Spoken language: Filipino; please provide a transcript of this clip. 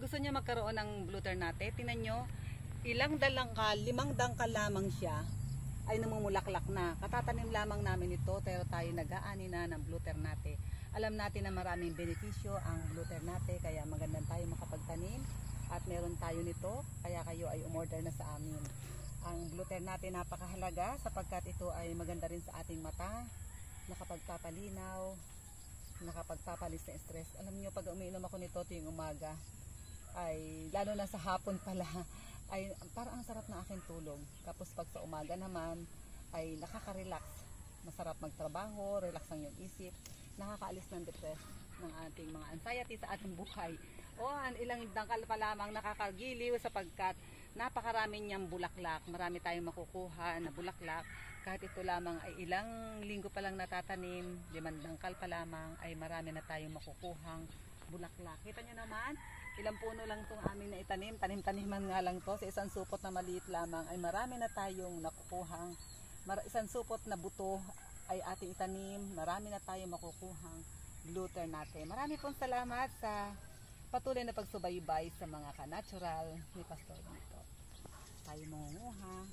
gusto niya magkaroon ng blue ternate, tingnan nyo, ilang dalangkal, 5 dangkal lamang siya, ay namumulaklak na. Katatanim lamang namin ito, pero tayo nag-aani na ng blue ternate. Alam natin na maraming benepisyo ang blue ternate, kaya magandang tayo makapagtanim. At meron tayo nito, kaya kayo ay umorder na sa amin. Ang blue ternate napakahalaga sapagkat ito ay maganda rin sa ating mata, nakapagpapalinaw, nakapagpapalis na stress. Alam niyo, pag umiinom ako nito tuwing umaga, ay lalo na sa hapon pala, ay parang ang sarap na aking tulog. Tapos pag sa umaga naman ay nakaka-relax, masarap magtrabaho, relax ang iyong isip, nakakaalis ng depress ng ating mga anxiety sa ating buhay. O ilang dangkal pa lamang nakakagiliw sapagkat napakarami niyang bulaklak, marami tayong makukuha na bulaklak. Kahit ito lamang ay ilang linggo pa lang natatanim, 5 dangkal pa lamang, ay marami na tayong makukuhang bulaklak. Kita nyo naman, ilang puno lang itong aming na itanim, tanim-taniman nga lang to, sa isang supot na maliit lamang ay marami na tayong nakukuhang, isang supot na buto ay ating itanim, marami na tayong makukuhang blue ternate. Marami pong salamat sa patuloy na pagsubaybay sa mga ka-natural ni Pastor dito. Tayo mangunguha.